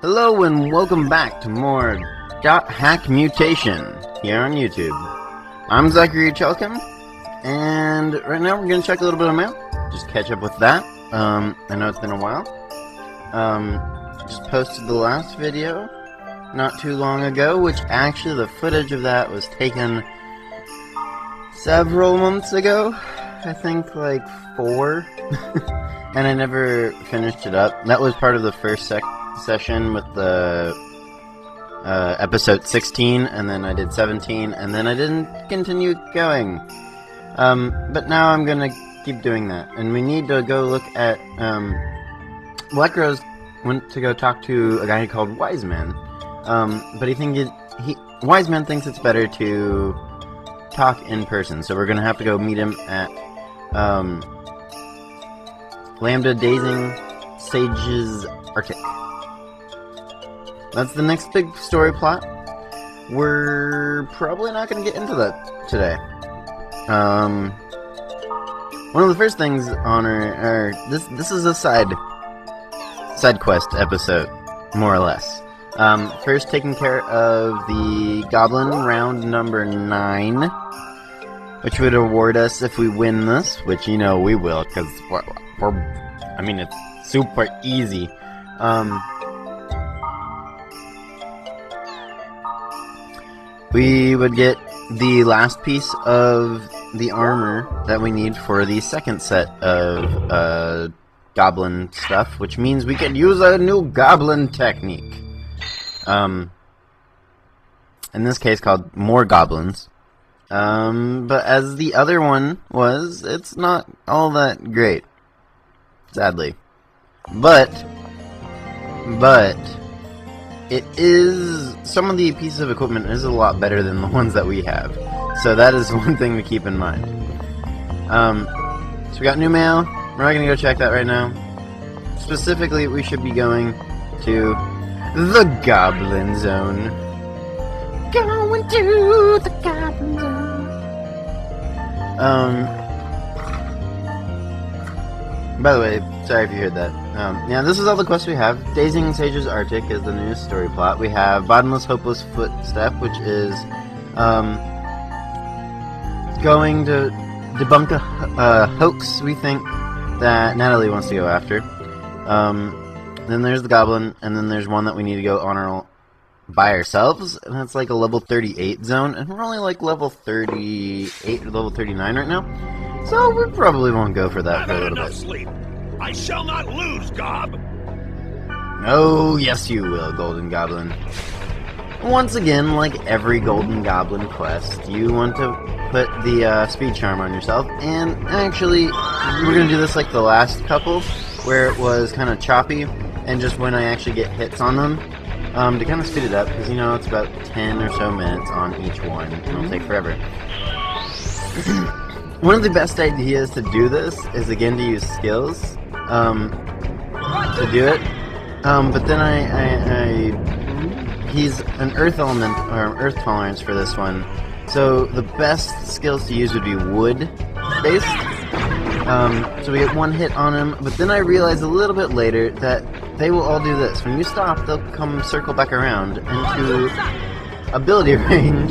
Hello and welcome back to more .hack Mutation here on YouTube. I'm Zachary Chelcom, and right now we're going to check a little bit of mail, just catch up with that. I know it's been a while. Just posted the last video not too long ago, which actually the footage of that was taken several months ago. I think like 4, and I never finished it up. That was part of the first session with the episode 16, and then I did 17, and then I didn't continue going. But now I'm gonna keep doing that, and we need to go look at BlackRose went to go talk to a guy called Wise Man, but Wise Man thinks it's better to talk in person, so we're gonna have to go meet him at Lambda Dazing Sage's Arctic. That's the next big story plot. We're probably not going to get into that today. One of the first things on this is a side quest episode, more or less. First, taking care of the Goblin round number 9, which would award us if we win this, which you know we will, because it's super easy. We would get the last piece of the armor that we need for the second set of goblin stuff, which means we can use a new goblin technique. In this case called More Goblins. But as the other one was, it's not all that great. Sadly. But it is, some of the pieces of equipment is a lot better than the ones that we have. So that is one thing to keep in mind. So we got new mail. We're not going to go check that right now. Specifically, we should be going to the Goblin Zone. Going to the Goblin Zone. By the way, sorry if you heard that. Yeah, this is all the quests we have. Dazing Sage's Arctic is the newest story plot. We have Bottomless Hopeless Footstep, which is going to debunk a hoax we think that Natalie wants to go after. Then there's the Goblin, and then there's one that we need to go on by ourselves, and that's like a level 38 zone, and we're only like level 38 or level 39 right now. So we probably won't go for that for a little bit. Sleep. I shall not lose, Gob. Oh, yes you will, Golden Goblin. Once again, like every Golden Goblin quest, you want to put the speed charm on yourself. And actually, we're going to do this like the last couple, where it was kind of choppy, and just when I actually get hits on them, to kind of speed it up, because you know it's about 10 or so minutes on each one, and it'll take forever. One of the best ideas to do this is, again, to use skills to do it. But then he's an earth element, or earth tolerance for this one. So the best skills to use would be wood-based. So we get one hit on him, but then I realized a little bit later that they will all do this. When you stop, they'll come circle back around into ability range,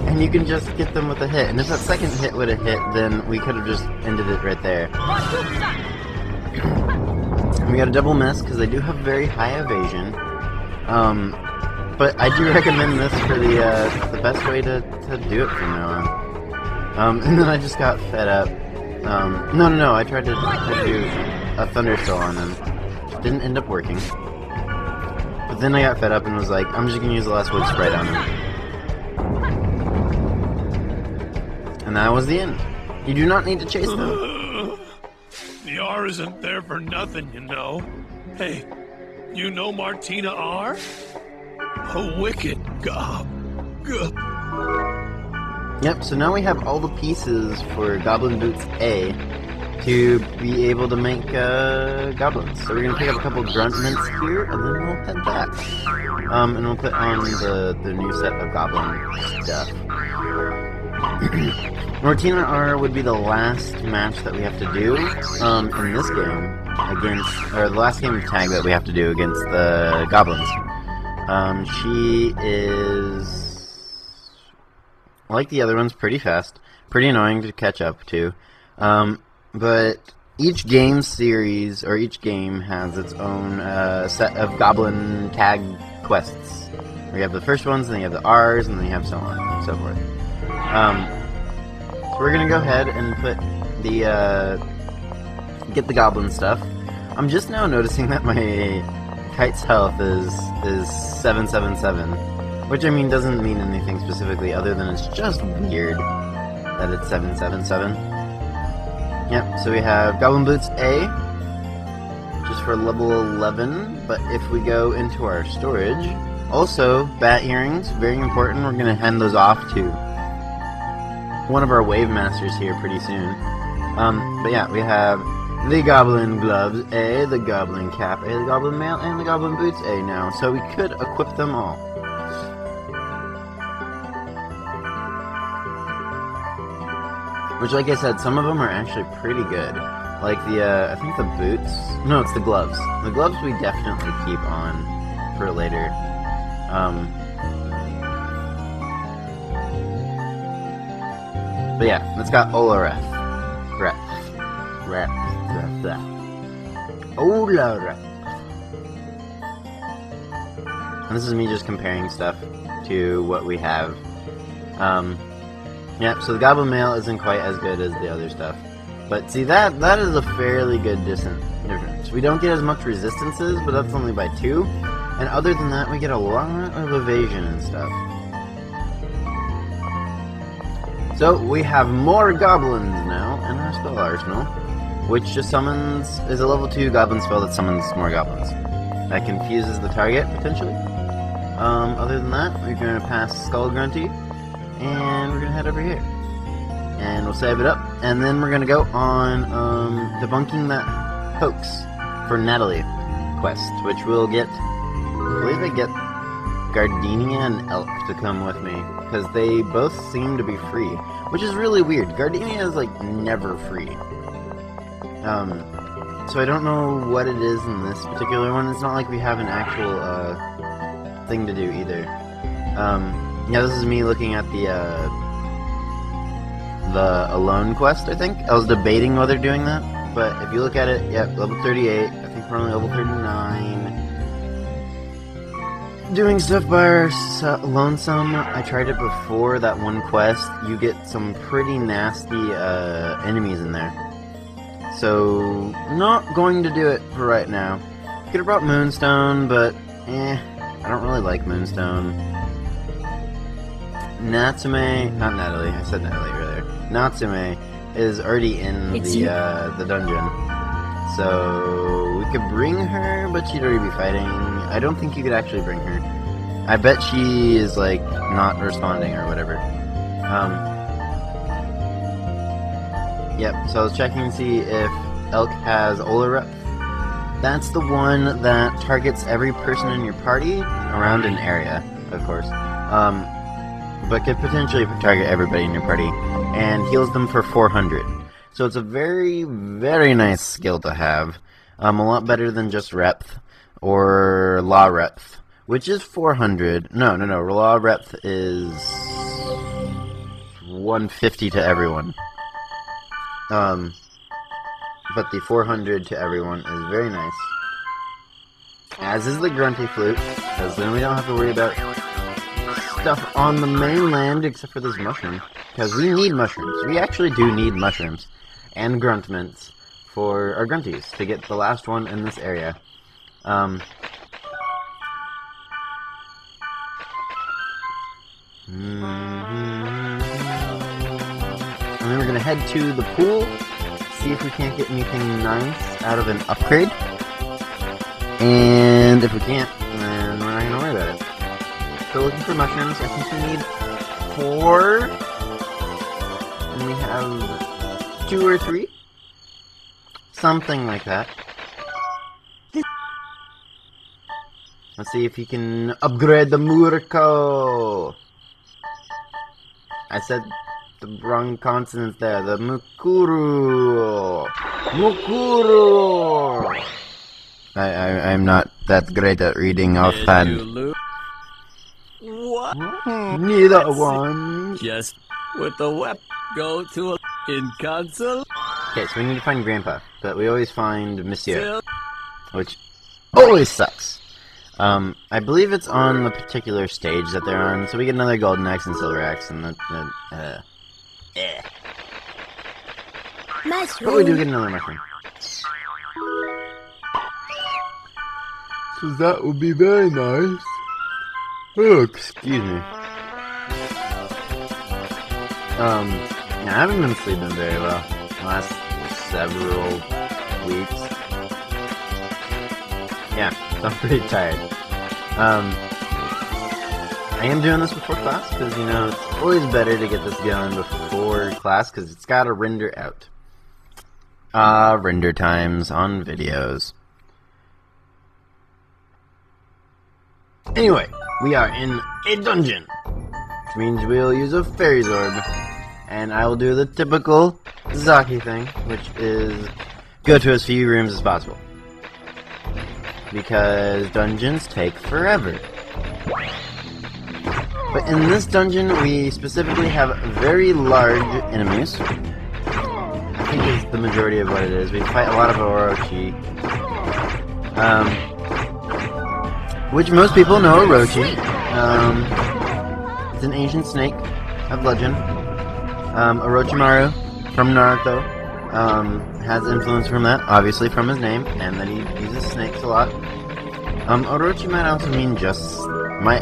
and you can just get them with a hit. And if that second hit would have hit, then we could have just ended it right there. We got a double miss, because they do have very high evasion. But I do recommend this for the best way to do it from now on. And then I just got fed up. No, I tried to do a Thunderstone on them. Didn't end up working. But then I got fed up and was like, I'm just going to use the last wood sprite on them. And that was the end. You do not need to chase them. The R isn't there for nothing, you know. Hey, you know Martina R? A wicked gob. Yep, so now we have all the pieces for Goblin Boots A to be able to make goblins. So we're going to pick up a couple grunt mints here, and then we'll head back. And we'll put on the new set of goblin stuff. Martina R would be the last match that we have to do in this game against, or the last game of tag that we have to do against the Goblins. She is, like the other ones, pretty fast, pretty annoying to catch up to, but each game series, or each game, has its own set of Goblin tag quests. We have the first ones, and then you have the R's, and then you have so on and so forth. So we're gonna go ahead and put the, get the Goblin stuff. I'm just now noticing that my Kite's health is 777, which I mean doesn't mean anything specifically other than it's just weird that it's 777. Yep, so we have Goblin Boots A, just for level 11, but if we go into our storage, also, bat earrings, very important, we're going to hand those off to one of our Wave Masters here pretty soon. But yeah, we have the Goblin Gloves A, the Goblin Cap A, the Goblin Mail, and the Goblin Boots A now, so we could equip them all. Which, like I said, some of them are actually pretty good. Like the, I think the boots, no, it's the gloves. The gloves we definitely keep on for later. But yeah, it's got Olareth. Olareth. And this is me just comparing stuff to what we have. Yeah, so the Goblin Mail isn't quite as good as the other stuff. But see, that is a fairly good difference. We don't get as much resistances, but that's only by 2. And other than that, we get a lot of evasion and stuff. So, we have more goblins now in our spell arsenal, which just summons, is a level 2 goblin spell that summons more goblins. That confuses the target, potentially. Other than that, we're going to pass Skull Grunty, and we're going to head over here. And we'll save it up, and then we're going to go on debunking that hoax for Natalie quest, which we'll get, I believe I get Gardenia and Elk to come with me, because they both seem to be free, which is really weird. Gardenia is, like, never free. So I don't know what it is in this particular one. It's not like we have an actual, thing to do either. Yeah, this is me looking at the Alone quest, I think. I was debating whether doing that, but if you look at it, yep, level 38, I think we're only level 39. Doing stuff by our lonesome. I tried it before that one quest. You get some pretty nasty enemies in there. So, not going to do it for right now. Could have brought Moonstone, but I don't really like Moonstone. Natsume, not Natalie, I said Natalie earlier. Natsume is already in the dungeon. So, we could bring her, but she'd already be fighting. I don't think you could actually bring her. I bet she is, like, not responding or whatever. Yep, so I was checking to see if Elk has Olareth. That's the one that targets every person in your party around an area, of course. But could potentially target everybody in your party, and heals them for 400. So it's a very, very nice skill to have. A lot better than just Repth, or Law Repth, which is 400. No, Law Repth is 150 to everyone. But the 400 to everyone is very nice. As is the Grunty Flute, because then we don't have to worry about stuff on the mainland except for this mushroom. Because we need mushrooms. We actually do need mushrooms. And gruntments for our grunties to get the last one in this area. And then we're going to head to the pool, see if we can't get anything nice out of an upgrade. And if we can't, then we're not going to worry about it. So looking for mushrooms, I think we need 4. And we have 2 or 3. Something like that. Let's see if he can upgrade the Murko. I said the wrong consonants there. The Mukuru. Mukuru. I'm not that great at reading offhand. What? Neither one. Just with the weapon, go to in console. Okay, so we need to find Grandpa, but we always find Monsieur, which always sucks. I believe it's on the particular stage that they're on, so we get another golden axe and silver axe, and Mushroom. but we do get another mushroom. So that would be very nice. Oh, excuse me. I haven't been sleeping very well the last several weeks. Yeah, so I'm pretty tired. I am doing this before class, because, you know, it's always better to get this going before class, because it's got to render out. Render times on videos. Anyway, we are in a dungeon, which means we'll use a fairy's orb. And I will do the typical Zaki thing, which is go to as few rooms as possible. Because dungeons take forever. But in this dungeon, we specifically have very large enemies. I think it's the majority of what it is. We fight a lot of Orochi. Which most people know Orochi. It's an ancient snake of legend. Orochimaru from Naruto has influence from that, obviously from his name, and that he uses snakes a lot. Orochi might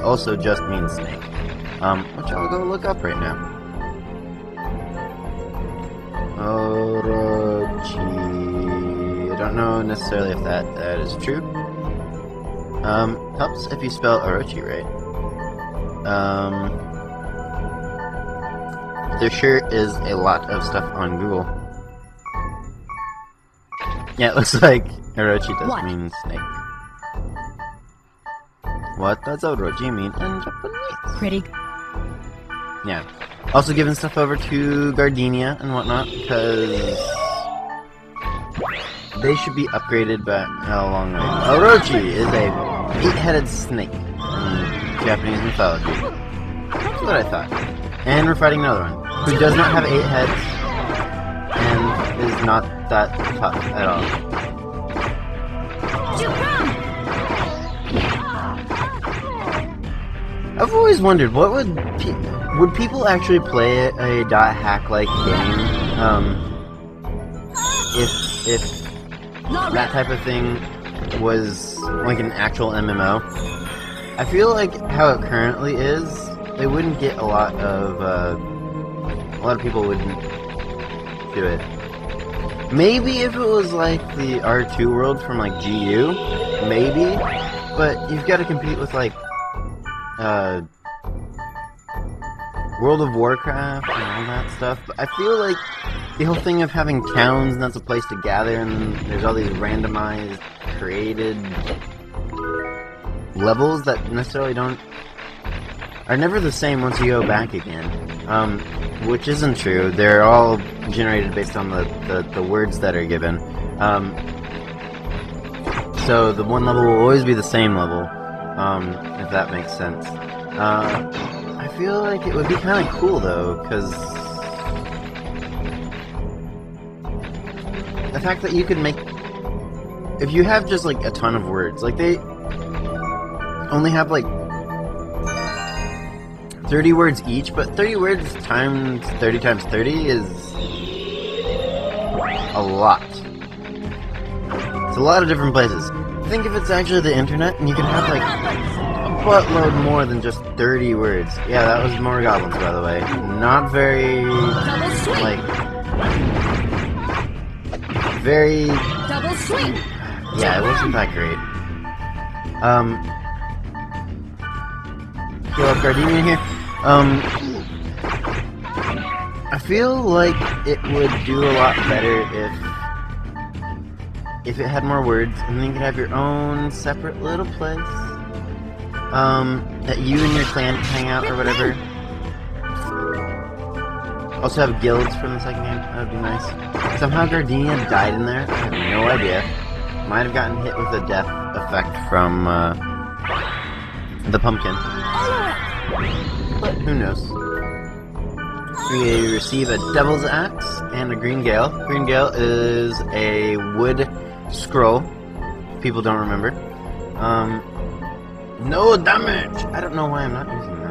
also just mean snake, which I'll go look up right now. Orochi. I don't know necessarily if that is true. Helps if you spell Orochi right. There sure is a lot of stuff on Google. Yeah, it looks like Orochi does mean snake. What does Orochi mean in Japanese? Pretty. Yeah. Also giving stuff over to Gardenia and whatnot, because they should be upgraded by a long way. Orochi is a 8-headed snake in Japanese mythology. That's what I thought. And we're fighting another one, who does not have 8 heads, and is not that tough at all. I've always wondered, what would people actually play a dot hack like game, if that type of thing was like an actual MMO? I feel like how it currently is, they wouldn't get a lot of people wouldn't do it. Maybe if it was like the R2 world from like GU, maybe, but you've got to compete with like World of Warcraft and all that stuff. But I feel like the whole thing of having towns and that's a place to gather, and there's all these randomized, created levels that necessarily are never the same once you go back again. Which isn't true. They're all generated based on the words that are given. So the one level will always be the same level, if that makes sense. I feel like it would be kind of cool though, because the fact that you could make, if you have just like a ton of words, like they only have like 30 words each, but 30 words times 30 times 30 is a lot. It's a lot of different places. Think if it's actually the internet, and you can have like a buttload more than just 30 words. Yeah, that was more goblins, by the way. Not very, like, very... Double swing. Yeah, it wasn't that great. Heal up Gardenia here. I feel like it would do a lot better if it had more words, and then you could have your own separate little place that you and your clan can hang out or whatever. Also have guilds from the second game. That would be nice. Somehow Gardenia died in there. I have no idea. Might have gotten hit with a death effect from the pumpkin. But who knows? We receive a Devil's Axe and a Green Gale. Green Gale is a wood scroll. People don't remember. No damage! I don't know why I'm not using that.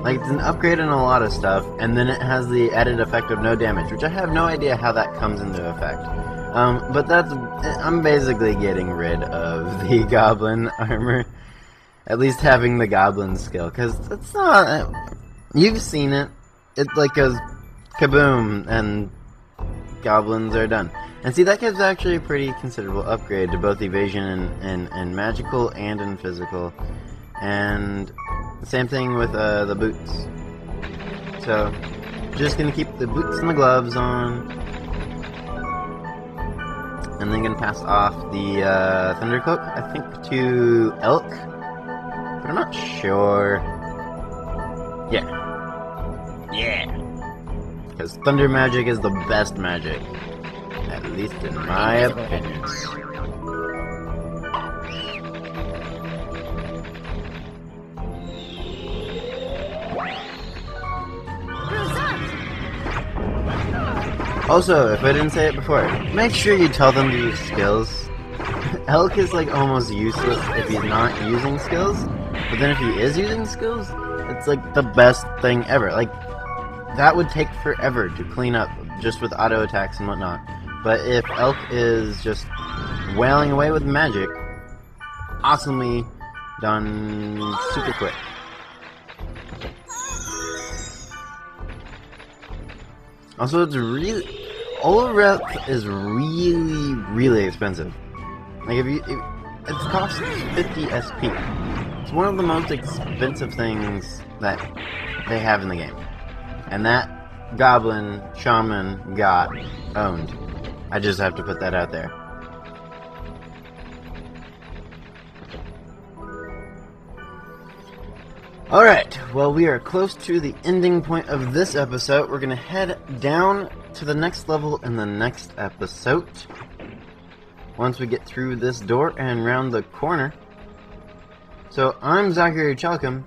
Like, it's an upgrade in a lot of stuff, and then it has the added effect of no damage, which I have no idea how that comes into effect. But I'm basically getting rid of the Goblin armor. At least having the Goblin skill, because it's not... You've seen it. It like goes kaboom, and Goblins are done. And see, that gives actually a pretty considerable upgrade to both evasion and magical and in physical. And same thing with the boots. So, just gonna keep the boots and the gloves on. And then gonna pass off the Thundercloak, I think, to Elk. But I'm not sure. Yeah. Yeah. Because thunder magic is the best magic. At least in my opinion. Also, if I didn't say it before, make sure you tell them to use skills. Elk is like almost useless if he's not using skills, but then if he is using skills, it's like the best thing ever. Like, that would take forever to clean up just with auto attacks and whatnot. But if Elk is just wailing away with magic, awesomely done super quick. Also, it's really... Olorep is really, really expensive. Like, it costs 50 SP. It's one of the most expensive things that they have in the game. And that Goblin Shaman got owned. I just have to put that out there. Alright, well, we are close to the ending point of this episode. We're gonna head down to the next level in the next episode. Once we get through this door and round the corner. So, I'm Zachary Chalcom.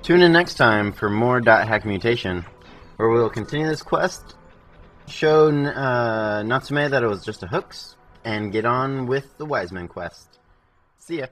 Tune in next time for more .hack Mutation, where we'll continue this quest, show Natsume that it was just a hoax, and get on with the Wise Man quest. See ya!